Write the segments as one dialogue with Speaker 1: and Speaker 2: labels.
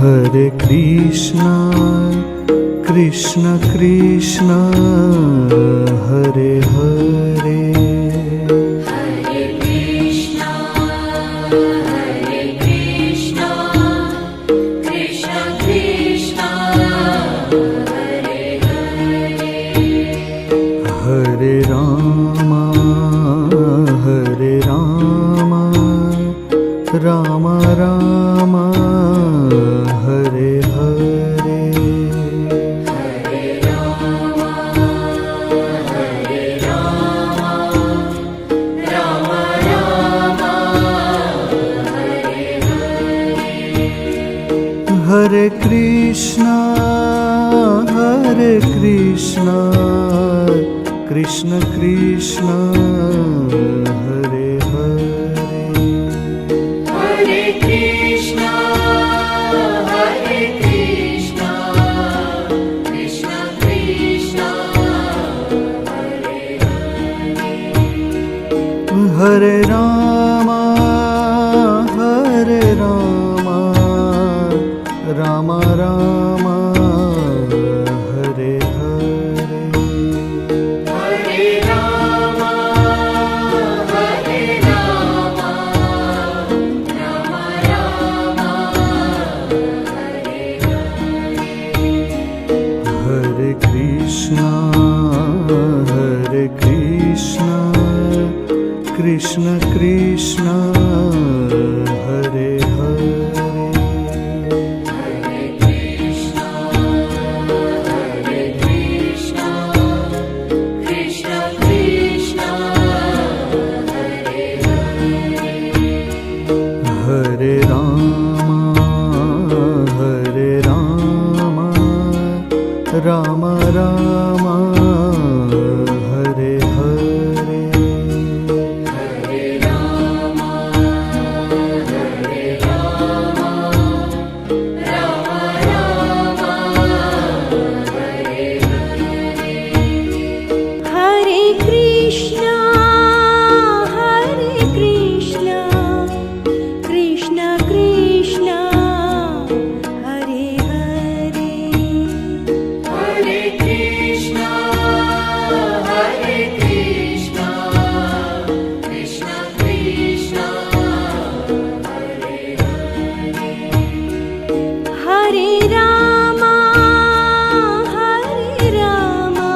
Speaker 1: Hare Krishna, Krishna Krishna, Hare Hare.
Speaker 2: Hare Krishna, Krishna Krishna, Hare Hare.
Speaker 1: Hare Rama, Rama Rama, Hare Hare.
Speaker 2: Hare Rama, Rama Rama, Hare Hare.
Speaker 1: Hare Krishna, Krishna Krishna, Hare Hare.
Speaker 2: Hare Krishna, Krishna Krishna, Hare Hare.
Speaker 1: Hare Rama, Rama Rama, Hare Hare.
Speaker 2: Hare Rama, Rama Rama, Hare Hare.
Speaker 1: Hare Krishna, Krishna Krishna, Hare Hare.
Speaker 2: Hare Krishna, Krishna Krishna, Hare Hare.
Speaker 1: Hare Rama, Rama Rama, Hare Hare.
Speaker 2: Hare Rama, Rama Rama, Hare Hare. Hare Krishna, Krishna Krishna, Hare Hare. Hare Krishna, Krishna Krishna, Hare Hare. Hare Rama, Rama Rama, Hare Hare. Hare Rama,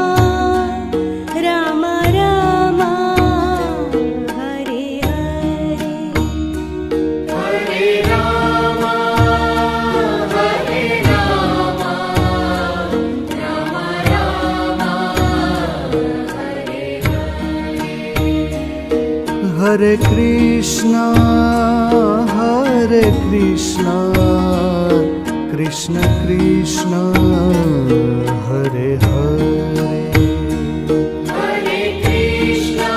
Speaker 2: Rama Rama, Hare Hare.
Speaker 1: Hare Krishna, Krishna Krishna, Hare Hare.
Speaker 2: Hare Krishna,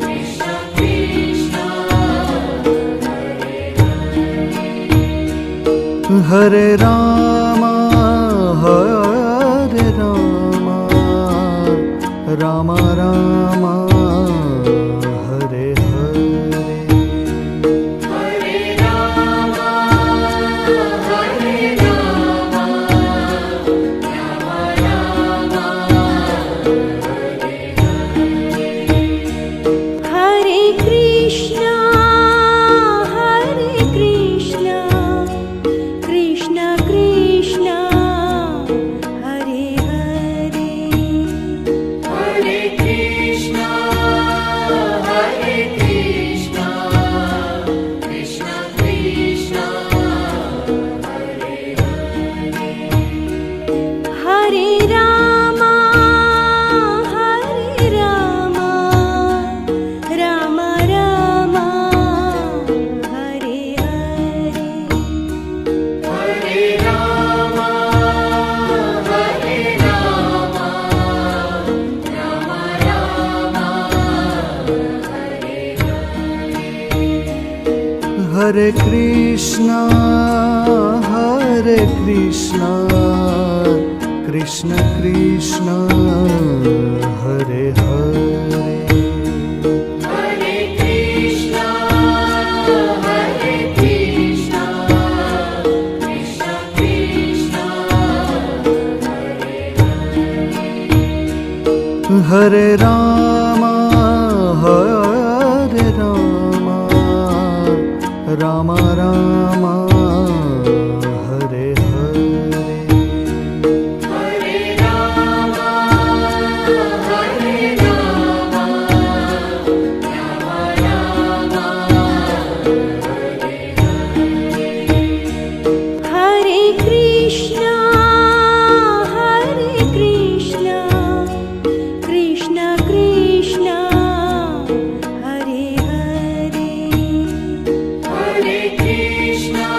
Speaker 2: Krishna Krishna, Hare Hare.
Speaker 1: Hare Rama, Rama Rama, Hare Hare.
Speaker 2: Hare Rama, Rama Rama, Hare Hare. Hare Krishna, Krishna Krishna, Hare Hare. Hare Krishna, Krishna Krishna, Hare Hare. Hare Rama, Rama Rama, Hare Hare. Hare Rama, Rama Rama, Hare Hare.
Speaker 1: Hare Krishna, Krishna Krishna, Hare Hare. Hare Rama, Hare Rama, Rama Rama, Hare Hare.
Speaker 2: Hare Rama, Hare Rama, Rama Rama, Hare Krishna, Krishna Krishna, Hare Hare. Hare Krishna,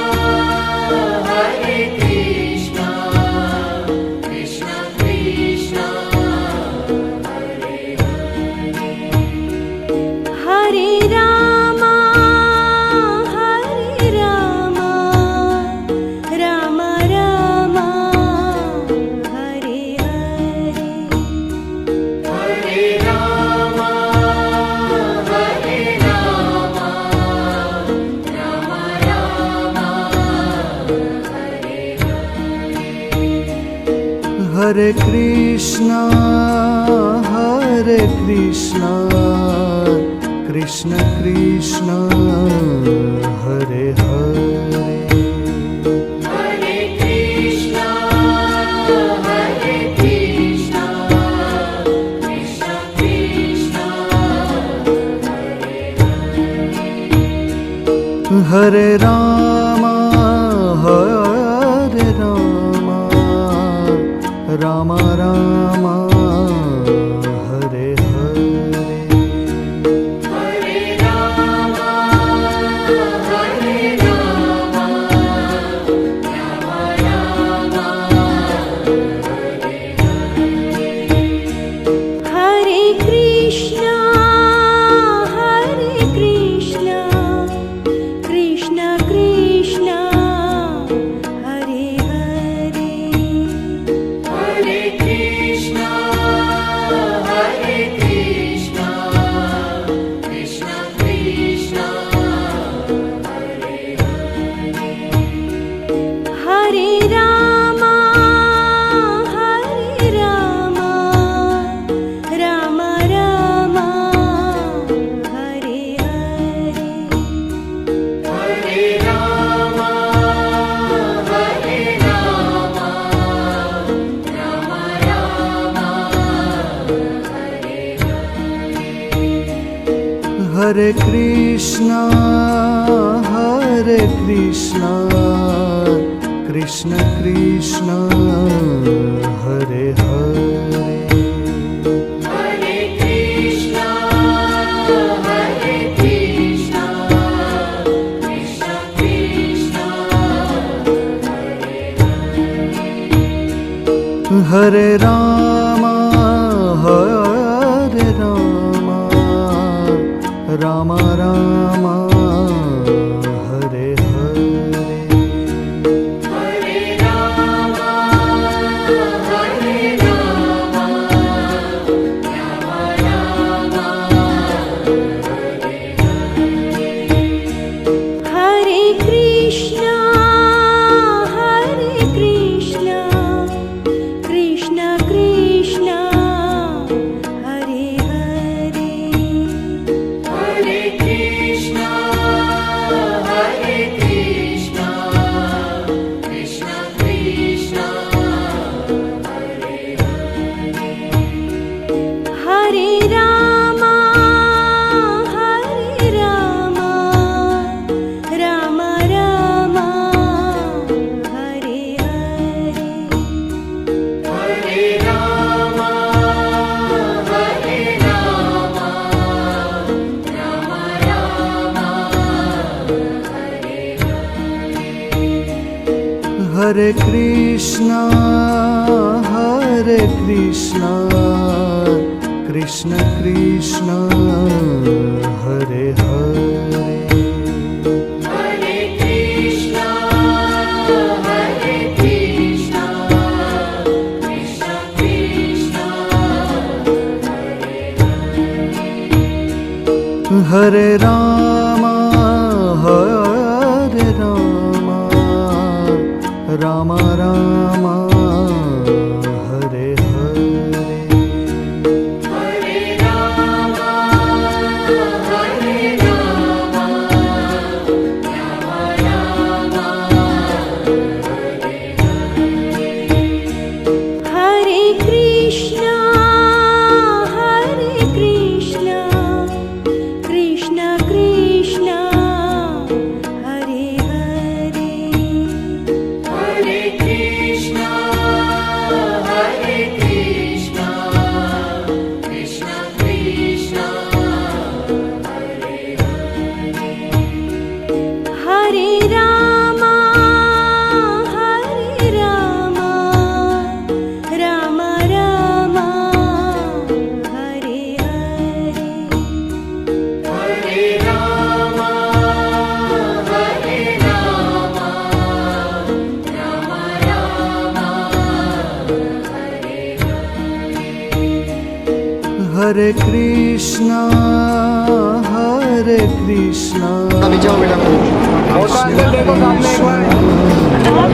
Speaker 2: Krishna Krishna, Hare Hare. Hare Rama, Rama Rama, Hare Hare. Hare Rama, Rama Rama, Hare Hare.
Speaker 1: Hare Krishna, Krishna Krishna, Hare Hare.
Speaker 2: Hare Krishna, Krishna Krishna, Hare Hare.
Speaker 1: Hare Rama, Rama Rama, Hare Hare.
Speaker 2: Hare Rama, Rama Rama, Hare Hare. Hare Krishna, Krishna Krishna, Hare Hare. Hare Krishna, Krishna Krishna, Hare Hare. Hare Rama, Rama Rama, Hare Hare. Hare Rama, Rama Rama, Hare Hare.
Speaker 1: Hare Krishna, Krishna Krishna, Hare Hare.
Speaker 2: Hare Krishna, Krishna Krishna, Hare Hare.
Speaker 1: Hare Rama, Rama Rama, Hare Hare.
Speaker 2: Hare Rama, Rama Rama, Hare Hare. Hare Krishna, Krishna Krishna, Hare Hare. Hare Krishna, Krishna Krishna, Hare Hare. Hare Rama, Rama Rama, Hare Hare. Hare Rama, Rama Rama, Hare Hare.
Speaker 1: Hare Krishna, Krishna Krishna, Hare Hare.
Speaker 2: Hare Krishna, Krishna Krishna, Hare Hare.
Speaker 1: Hare Rama, Rama Rama, Hare Hare.
Speaker 2: Hare
Speaker 1: Hare Krishna, Hare Krishna,
Speaker 3: अभी जाओ बेटा photo अंदर देखो सामने एक बार